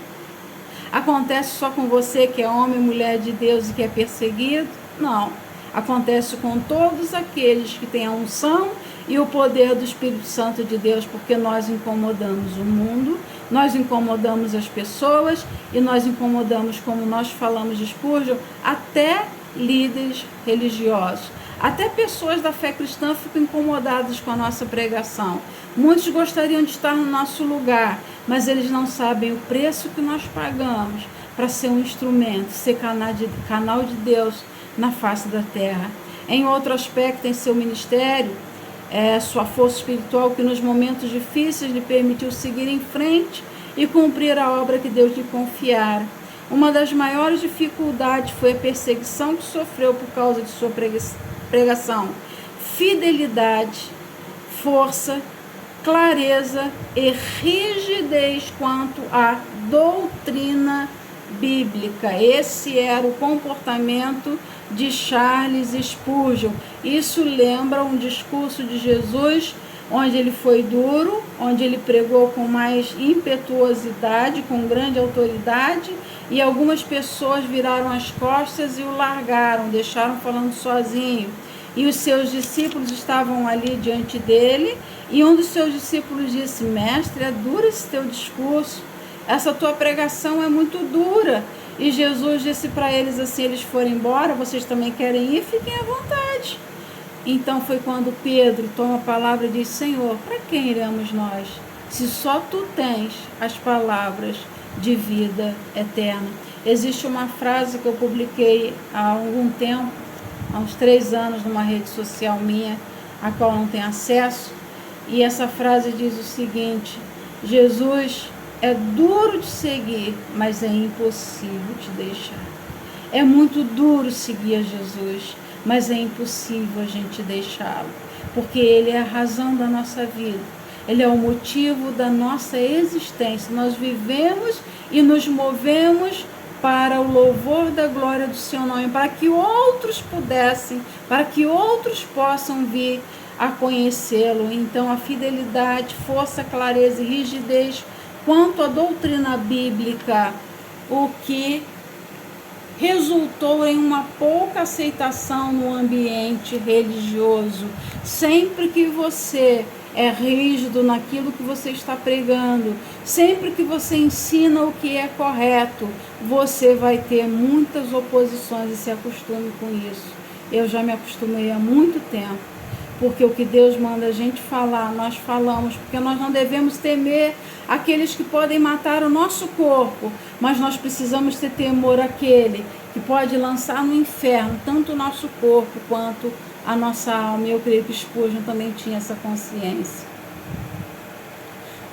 Acontece só com você que é homem e mulher de Deus e que é perseguido? Não. Acontece com todos aqueles que têm a unção e o poder do Espírito Santo de Deus, porque nós incomodamos o mundo, nós incomodamos as pessoas e nós incomodamos, como nós falamos de Spurgeon, até líderes religiosos. Até pessoas da fé cristã ficam incomodadas com a nossa pregação. Muitos gostariam de estar no nosso lugar, mas eles não sabem o preço que nós pagamos para ser um instrumento, ser canal de Deus na face da terra. Em outro aspecto, em seu ministério, sua força espiritual, que nos momentos difíceis lhe permitiu seguir em frente e cumprir a obra que Deus lhe confiara. Uma das maiores dificuldades foi a perseguição que sofreu por causa de sua pregação. Fidelidade, força, clareza e rigidez quanto à doutrina bíblica. Esse era o comportamento de Charles Spurgeon. Isso lembra um discurso de Jesus, onde ele foi duro, onde ele pregou com mais impetuosidade, com grande autoridade, e algumas pessoas viraram as costas e o largaram, deixaram falando sozinho. e os seus discípulos estavam ali diante dele, e um dos seus discípulos disse: Mestre, é duro esse teu discurso, essa tua pregação é muito dura. E Jesus disse para eles assim: eles forem embora, vocês também querem ir? Fiquem à vontade. Então foi quando Pedro toma a palavra e diz: Senhor, para quem iremos nós, se só tu tens as palavras de vida eterna? Existe uma frase que eu publiquei há algum tempo, há uns 3 anos, numa rede social minha, a qual não tenho acesso, e essa frase diz o seguinte: Jesus é duro de seguir, mas é impossível te deixar. É muito duro seguir a Jesus, mas é impossível a gente deixá-lo, porque Ele é a razão da nossa vida, Ele é o motivo da nossa existência. Nós vivemos e nos movemos para o louvor da glória do seu nome, para que outros pudessem, para que outros possam vir a conhecê-lo. Então a fidelidade, força, clareza e rigidez quanto à doutrina bíblica, o que resultou em uma pouca aceitação no ambiente religioso. Sempre que você é rígido naquilo que você está pregando, sempre que você ensina o que é correto, você vai ter muitas oposições, e se acostume com isso. Eu já me acostumei há muito tempo, porque o que Deus manda a gente falar, nós falamos, porque nós não devemos temer aqueles que podem matar o nosso corpo, mas nós precisamos ter temor àquele que pode lançar no inferno tanto o nosso corpo quanto a nossa alma. E eu creio que Spurgeon também tinha essa consciência.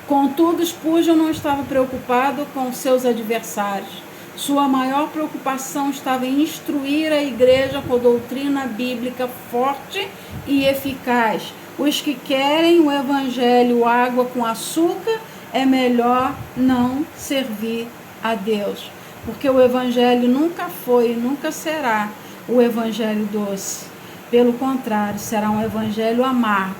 Contudo, Spurgeon não estava preocupado com seus adversários. Sua maior preocupação estava em instruir a igreja com a doutrina bíblica forte e eficaz. Os que querem o evangelho água com açúcar, é melhor não servir a Deus, porque o evangelho nunca foi e nunca será o evangelho doce. Pelo contrário, será um evangelho amargo.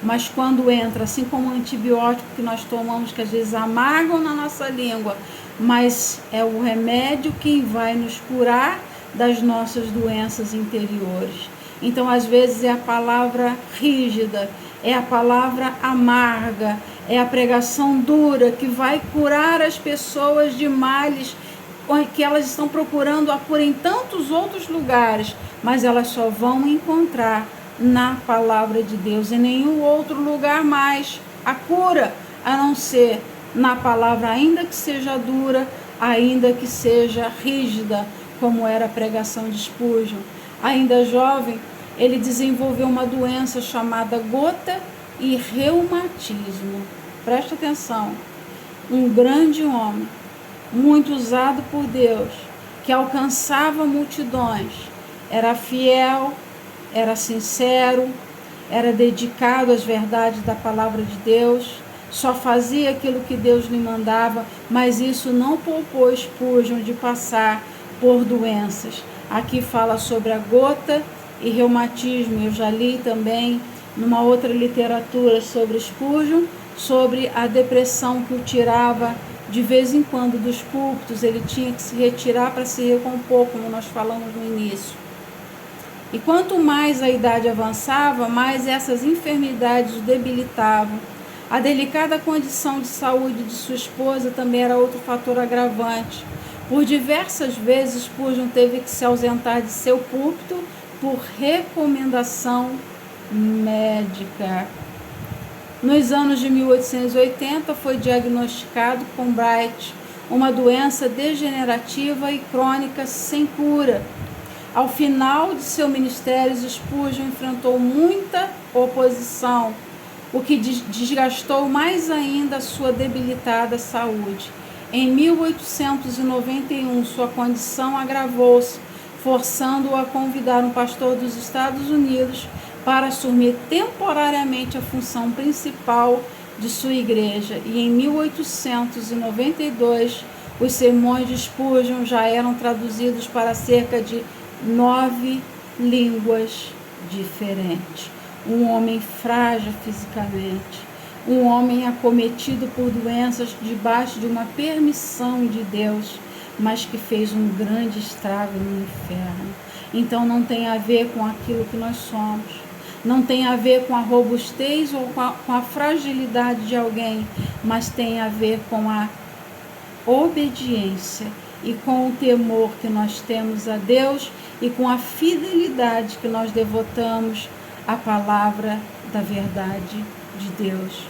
Mas quando entra, assim como o antibiótico que nós tomamos, que às vezes amargam na nossa língua, mas é o remédio que vai nos curar das nossas doenças interiores. Então, às vezes, é a palavra rígida, é a palavra amarga, é a pregação dura que vai curar as pessoas de males que elas estão procurando a cura em tantos outros lugares, mas elas só vão encontrar na palavra de Deus, em nenhum outro lugar mais a cura, a não ser na palavra, ainda que seja dura, ainda que seja rígida, como era a pregação de Spurgeon. Ainda jovem, ele desenvolveu uma doença chamada gota e reumatismo. Presta atenção, um grande homem, muito usado por Deus, que alcançava multidões, era fiel, era sincero, era dedicado às verdades da palavra de Deus, só fazia aquilo que Deus lhe mandava, mas isso não poupou Spurgeon de passar por doenças. Aqui fala sobre a gota e reumatismo. Eu já li também numa outra literatura sobre Spurgeon, sobre a depressão que o tirava de vez em quando dos púlpitos. Ele tinha que se retirar para se recompor, como nós falamos no início. E quanto mais a idade avançava, mais essas enfermidades o debilitavam. A delicada condição de saúde de sua esposa também era outro fator agravante. Por diversas vezes, Spurgeon teve que se ausentar de seu púlpito por recomendação médica. Nos anos de 1880, foi diagnosticado com Bright, uma doença degenerativa e crônica sem cura. Ao final de seu ministério, Spurgeon enfrentou muita oposição, o que desgastou mais ainda a sua debilitada saúde. Em 1891, sua condição agravou-se, forçando-o a convidar um pastor dos Estados Unidos para assumir temporariamente a função principal de sua igreja. E em 1892, os sermões de Spurgeon já eram traduzidos para cerca de 9 línguas diferentes. Um homem frágil fisicamente, um homem acometido por doenças debaixo de uma permissão de Deus, mas que fez um grande estrago no inferno. Então não tem a ver com aquilo que nós somos. Não tem a ver com a robustez ou com a fragilidade de alguém, mas tem a ver com a obediência e com o temor que nós temos a Deus e com a fidelidade que nós devotamos à palavra da verdade de Deus.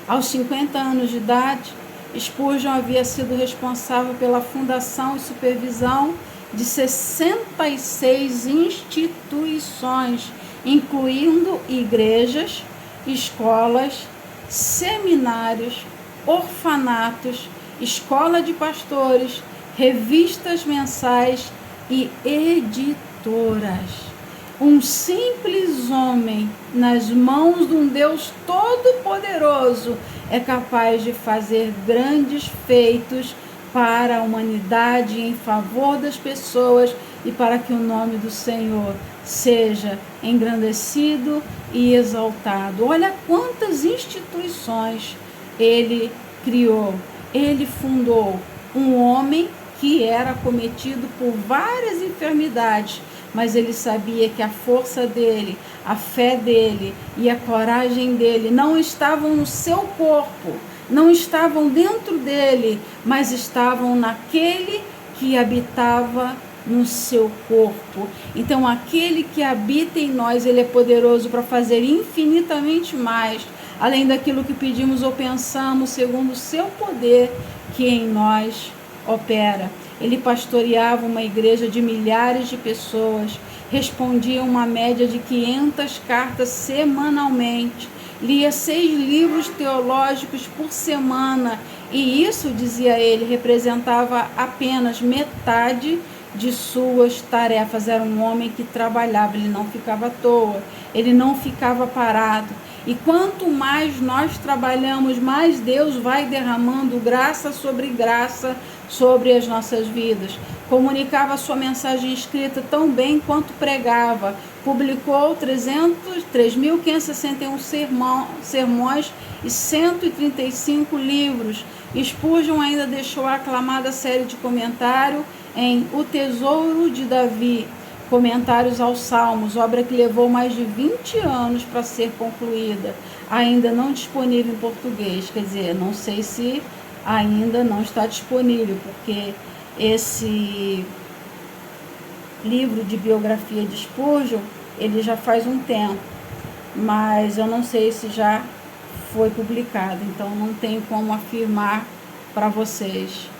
Aos 50 anos de idade, Spurgeon havia sido responsável pela fundação e supervisão de 66 instituições, incluindo igrejas, escolas, seminários, orfanatos, escola de pastores, revistas mensais e editoras. Um simples homem nas mãos de um Deus todo-poderoso é capaz de fazer grandes feitos para a humanidade, em favor das pessoas e para que o nome do Senhor seja engrandecido e exaltado. Olha quantas instituições ele criou, ele fundou. Um homem que era acometido por várias enfermidades, mas ele sabia que a força dele, a fé dele e a coragem dele não estavam no seu corpo, não estavam dentro dele, mas estavam naquele que habitava no seu corpo. Então, aquele que habita em nós, ele é poderoso para fazer infinitamente mais, além daquilo que pedimos ou pensamos, segundo o seu poder que em nós opera. Ele pastoreava uma igreja de milhares de pessoas, respondia uma média de 500 cartas semanalmente, lia 6 livros teológicos por semana, e isso, dizia ele, representava apenas metade de suas tarefas. Era um homem que trabalhava, ele não ficava à toa, ele não ficava parado. E quanto mais nós trabalhamos, mais Deus vai derramando graça sobre as nossas vidas. Comunicava sua mensagem escrita tão bem quanto pregava. Publicou 3.561 sermões e 135 livros. Spurgeon ainda deixou a aclamada série de comentário em O Tesouro de Davi, Comentários aos Salmos, obra que levou mais de 20 anos para ser concluída, ainda não disponível em português. Quer dizer, não sei se ainda não está disponível, porque esse livro de biografia de Spurgeon, ele já faz um tempo, mas eu não sei se já foi publicado, então não tenho como afirmar para vocês.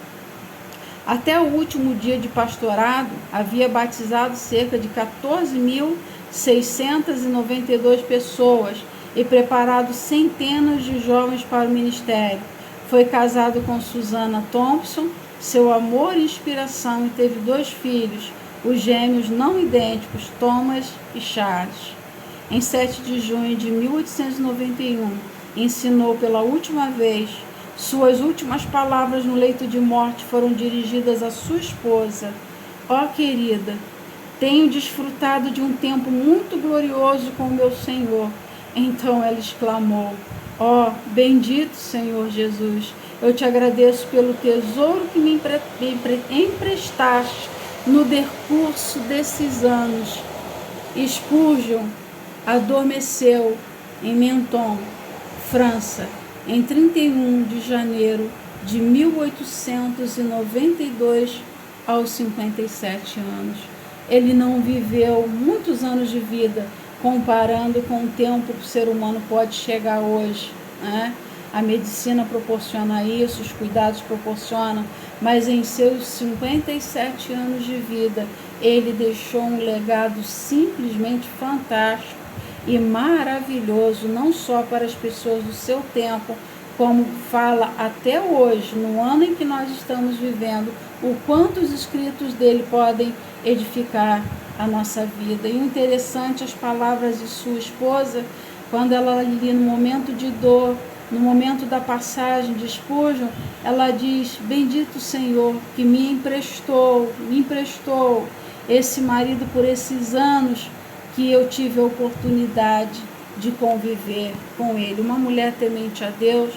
Até o último dia de pastorado, havia batizado cerca de 14.692 pessoas e preparado centenas de jovens para o ministério. Foi casado com Susana Thompson, seu amor e inspiração, e teve 2 filhos, os gêmeos não idênticos, Thomas e Charles. Em 7 de junho de 1891, ensinou pela última vez. Suas últimas palavras no leito de morte foram dirigidas à sua esposa. Ó querida, tenho desfrutado de um tempo muito glorioso com o meu Senhor. Então ela exclamou: ó, bendito Senhor Jesus, eu te agradeço pelo tesouro que me emprestaste no decurso desses anos. Spurgeon adormeceu em Menton, França, em 31 de janeiro de 1892, aos 57 anos. Ele não viveu muitos anos de vida, comparando com o tempo que o ser humano pode chegar hoje, né? A medicina proporciona isso, os cuidados proporcionam, mas em seus 57 anos de vida, ele deixou um legado simplesmente fantástico e maravilhoso, não só para as pessoas do seu tempo, como fala até hoje, no ano em que nós estamos vivendo, o quanto os escritos dele podem edificar a nossa vida. E o interessante, as palavras de sua esposa, quando ela ali no momento de dor, no momento da passagem de Spurgeon, ela diz: bendito Senhor que me emprestou esse marido por esses anos que eu tive a oportunidade de conviver com ele. Uma mulher temente a Deus,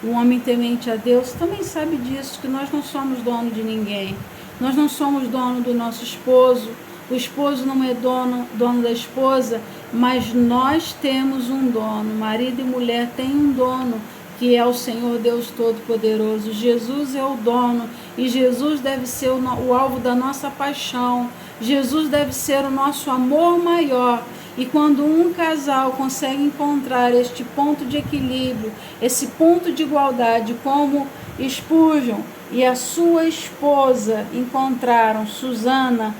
um homem temente a Deus também sabe disso, que nós não somos dono de ninguém. Nós não somos dono do nosso esposo, O esposo não é dono da esposa, mas nós temos um dono. Marido e mulher têm um dono, que é o Senhor Deus Todo-Poderoso. Jesus é o dono e Jesus deve ser o alvo da nossa paixão. Jesus deve ser o nosso amor maior. E quando um casal consegue encontrar este ponto de equilíbrio, esse ponto de igualdade, como Spurgeon e a sua esposa encontraram, Susana,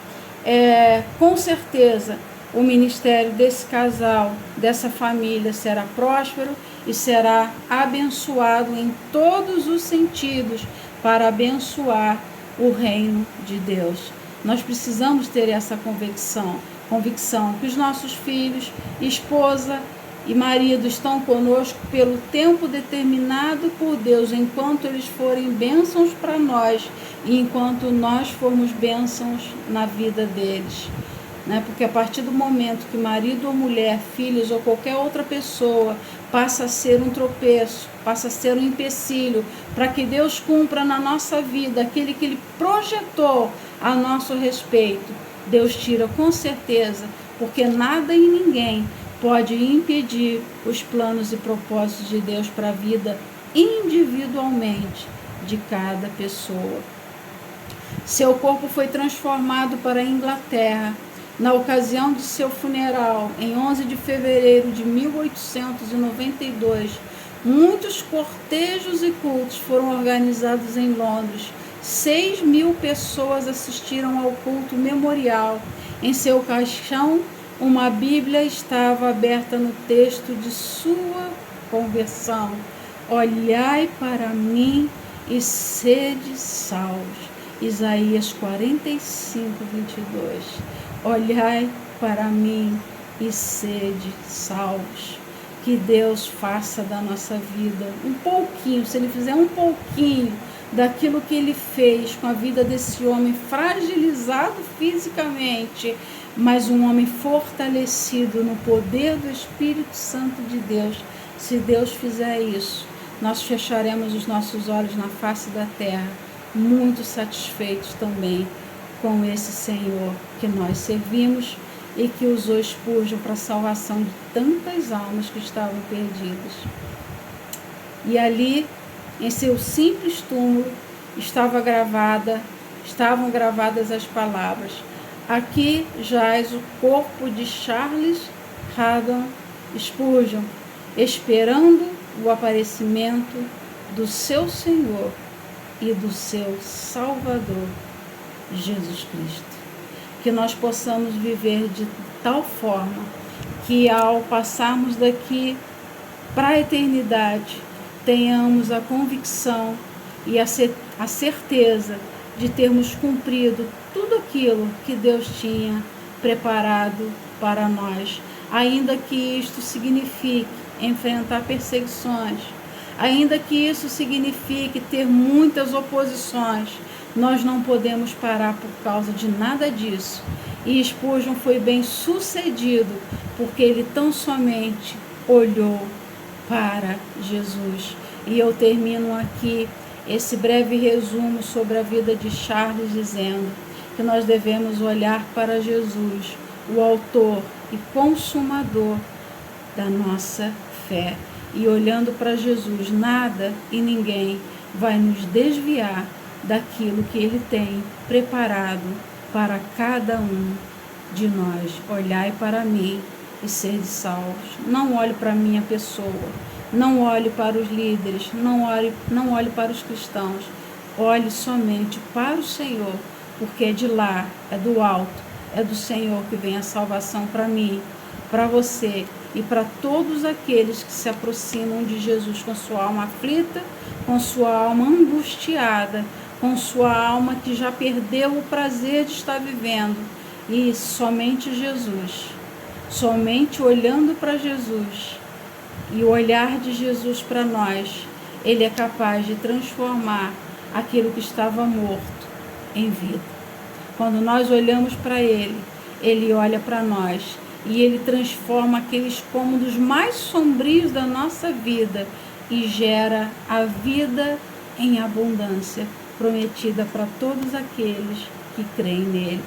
com certeza o ministério desse casal, dessa família, será próspero e será abençoado em todos os sentidos para abençoar o reino de Deus. Nós precisamos ter essa convicção que os nossos filhos, esposa e marido estão conosco pelo tempo determinado por Deus, enquanto eles forem bênçãos para nós e enquanto nós formos bênçãos na vida deles. Porque a partir do momento que marido ou mulher, filhos ou qualquer outra pessoa passa a ser um tropeço, passa a ser um empecilho para que Deus cumpra na nossa vida aquele que Ele projetou a nosso respeito, Deus tira com certeza, porque nada e ninguém pode impedir os planos e propósitos de Deus para a vida individualmente de cada pessoa. Seu corpo foi transformado para a Inglaterra na ocasião de seu funeral, em 11 de fevereiro de 1892. Muitos cortejos e cultos foram organizados em Londres. 6.000 pessoas assistiram ao culto memorial. Em seu caixão, uma Bíblia estava aberta no texto de sua conversão. Olhai para mim e sede salvos. Isaías 45, 22. Olhai para mim e sede salvos. Que Deus faça da nossa vida um pouquinho, se Ele fizer um pouquinho daquilo que Ele fez com a vida desse homem fragilizado fisicamente, mas um homem fortalecido no poder do Espírito Santo de Deus. Se Deus fizer isso, nós fecharemos os nossos olhos na face da terra, muito satisfeitos também com esse Senhor que nós servimos e que usou Spurgeon para a salvação de tantas almas que estavam perdidas. E ali, em seu simples túmulo, estavam gravadas as palavras: aqui jaz o corpo de Charles Haddon Spurgeon, esperando o aparecimento do seu Senhor e do seu Salvador, Jesus Cristo. Que nós possamos viver de tal forma que, ao passarmos daqui para a eternidade, tenhamos a convicção e a certeza de termos cumprido tudo aquilo que Deus tinha preparado para nós, ainda que isto signifique enfrentar perseguições, ainda que isso signifique ter muitas oposições. Nós não podemos parar por causa de nada disso. E Spurgeon foi bem sucedido porque ele tão somente olhou para Jesus. E eu termino aqui esse breve resumo sobre a vida de Charles, dizendo que nós devemos olhar para Jesus, o autor e consumador da nossa fé. E olhando para Jesus, nada e ninguém vai nos desviar daquilo que Ele tem preparado para cada um de nós. Olhai para mim e sede salvos. Não olhe para a minha pessoa, não olhe para os líderes, não olhe para os cristãos. Olhe somente para o Senhor, porque é de lá, é do alto, é do Senhor que vem a salvação para mim, para você e para todos aqueles que se aproximam de Jesus com sua alma aflita, com sua alma angustiada, com sua alma que já perdeu o prazer de estar vivendo. E somente Jesus, somente olhando para Jesus e o olhar de Jesus para nós, Ele é capaz de transformar aquilo que estava morto em vida. Quando nós olhamos para Ele, Ele olha para nós e Ele transforma aqueles cômodos mais sombrios da nossa vida e gera a vida em abundância, prometida para todos aqueles que creem nele.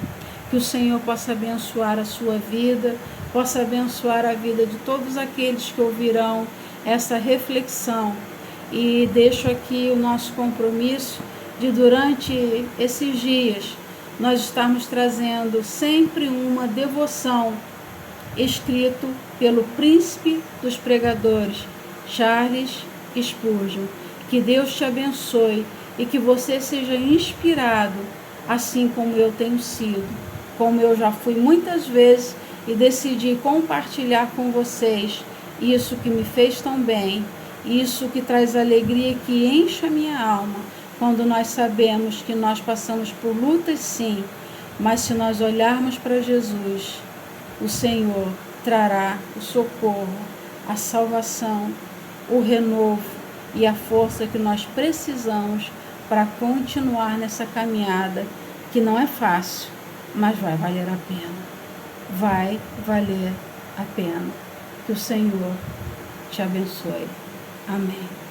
Que o Senhor possa abençoar a sua vida, possa abençoar a vida de todos aqueles que ouvirão essa reflexão. E deixo aqui o nosso compromisso de, durante esses dias, nós estarmos trazendo sempre uma devoção escrito pelo príncipe dos pregadores, Charles Spurgeon. Que Deus te abençoe e que você seja inspirado, assim como eu tenho sido, como eu já fui muitas vezes e decidi compartilhar com vocês isso que me fez tão bem, isso que traz alegria, que enche a minha alma, quando nós sabemos que nós passamos por lutas, sim, mas se nós olharmos para Jesus, o Senhor trará o socorro, a salvação, o renovo e a força que nós precisamos para continuar nessa caminhada, que não é fácil, mas vai valer a pena. Vai valer a pena. Que o Senhor te abençoe. Amém.